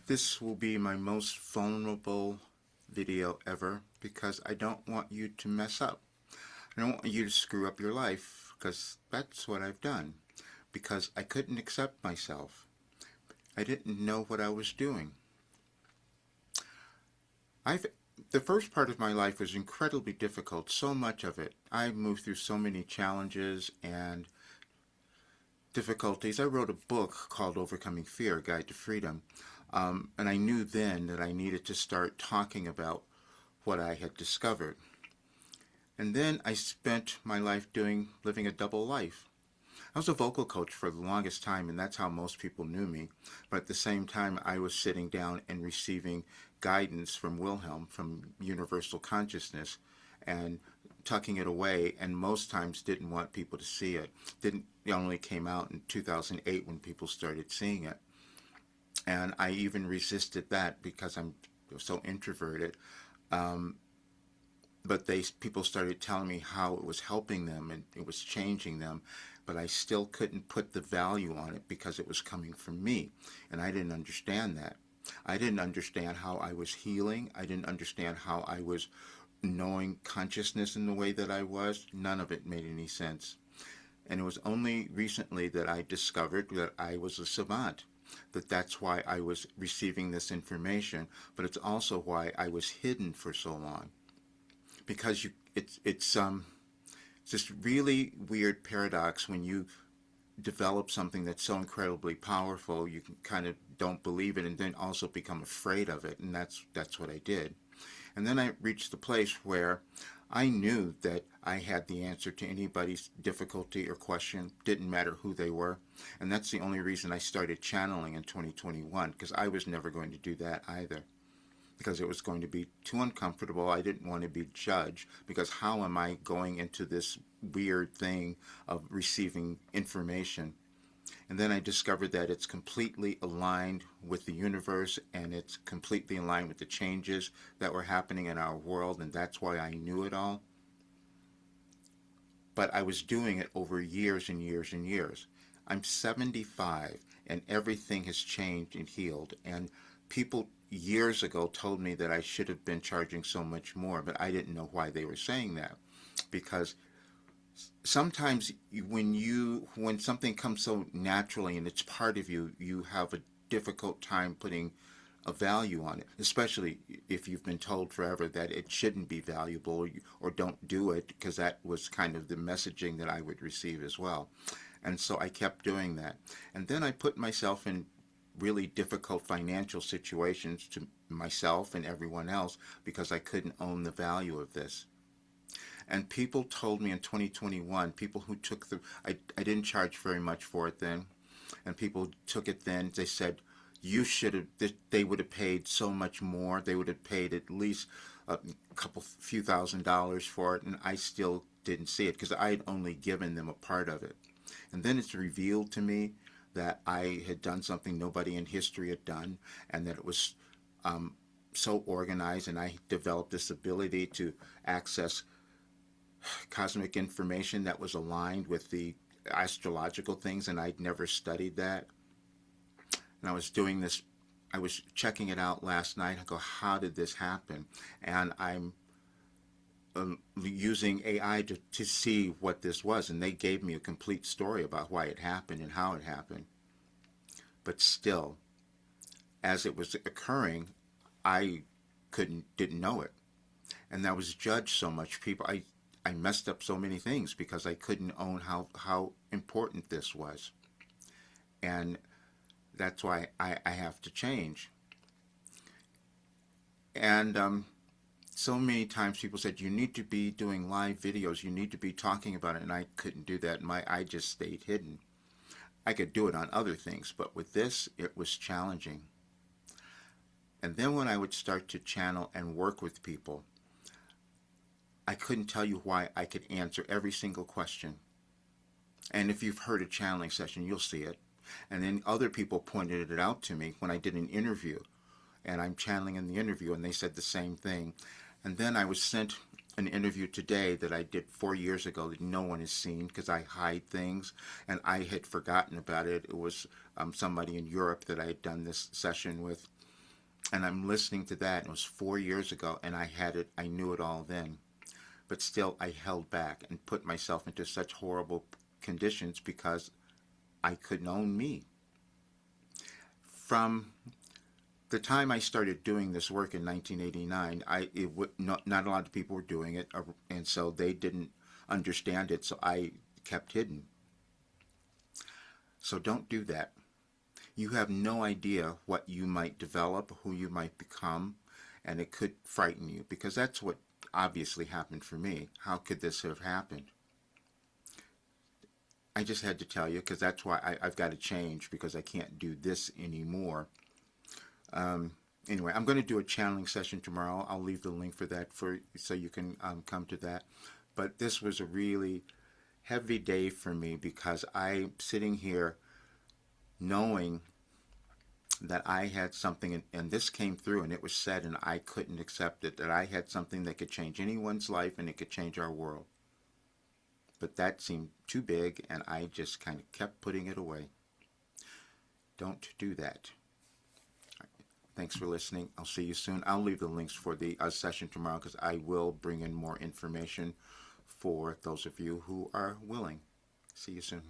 This will be my most vulnerable video ever because I don't want you to mess up. I don't want you to screw up your life because that's what I've done. Because I couldn't accept myself. I didn't know what I was doing. I've the first part of my life was incredibly difficult, so much of it. I moved through so many challenges and difficulties. I wrote a book called Overcoming Fear, Guide to Freedom. And I knew then that I needed to start talking about what I had discovered. And then I spent my life living a double life. I was a vocal coach for the longest time, and that's how most people knew me. But at the same time, I was sitting down and receiving guidance from Wilhelm, from Universal Consciousness, and tucking it away, and most times didn't want people to see it. It only came out in 2008 when people started seeing it. And I even resisted that because I'm so introverted. But people started telling me how it was helping them and it was changing them, but I still couldn't put the value on it because it was coming from me, and I didn't understand that. I didn't understand how I was healing. I didn't understand how I was knowing consciousness in the way that I was. None of it made any sense. And it was only recently that I discovered that I was a savant, that's why I was receiving this information, but it's also why I was hidden for so long. Because it's this really weird paradox when you develop something that's so incredibly powerful, you can kind of don't believe it and then also become afraid of it, and that's what I did. And then I reached the place where I knew that I had the answer to anybody's difficulty or question, didn't matter who they were. And that's the only reason I started channeling in 2021, because I was never going to do that either. Because it was going to be too uncomfortable. I didn't want to be judged, because how am I going into this weird thing of receiving information? And then I discovered that it's completely aligned with the universe, and it's completely aligned with the changes that were happening in our world, and that's why I knew it all. But I was doing it over years and years and years. I'm 75, and everything has changed and healed. And people years ago told me that I should have been charging so much more, but I didn't know why they were saying that. Because sometimes when something comes so naturally and it's part of you, you have a difficult time putting a value on it, especially if you've been told forever that it shouldn't be valuable, or don't do it, because that was kind of the messaging that I would receive as well. And so I kept doing that. And then I put myself in really difficult financial situations to myself and everyone else because I couldn't own the value of this. And people told me in 2021, people who took I didn't charge very much for it then, and people took it then, they said, you should have, they would have paid so much more. They would have paid at least a few $1,000s for it, and I still didn't see it because I had only given them a part of it. And then it's revealed to me that I had done something nobody in history had done, and that it was so organized, and I developed this ability to access cosmic information that was aligned with the astrological things, and I'd never studied that. And I was doing this, I was checking it out last night. I go, how did this happen? And I'm using AI to see what this was, and they gave me a complete story about why it happened and how it happened. But still, as it was occurring, I didn't know it. And I was judged so much. I messed up so many things because I couldn't own how important this was. And that's why I have to change. And so many times people said, you need to be doing live videos, you need to be talking about it, and I couldn't do that. I just stayed hidden. I could do it on other things, but with this, it was challenging. And then when I would start to channel and work with people, I couldn't tell you why I could answer every single question. And if you've heard a channeling session, you'll see it. And then other people pointed it out to me when I did an interview. And I'm channeling in the interview, and they said the same thing. And then I was sent an interview today that I did 4 years ago that no one has seen because I hide things, and I had forgotten about it. It was somebody in Europe that I had done this session with. And I'm listening to that. And it was 4 years ago, and I had it. I knew it all then, but still, I held back and put myself into such horrible conditions because I couldn't own me. From the time I started doing this work in 1989, not a lot of people were doing it, and so they didn't understand it. So I kept hidden. So don't do that. You have no idea what you might develop, who you might become, and it could frighten you because that's what obviously happened for me. How could this have happened? I just had to tell you because that's why I've got to change because I can't do this anymore. Um, anyway, I'm going to do a channeling session tomorrow. I'll leave the link for that so you can come to that. But this was a really heavy day for me because I'm sitting here knowing that I had something, and this came through, and it was said, and I couldn't accept it, that I had something that could change anyone's life and it could change our world. But that seemed too big, and I just kind of kept putting it away. Don't do that. Thanks for listening. I'll see you soon. I'll leave the links for the session tomorrow because I will bring in more information for those of you who are willing. See you soon.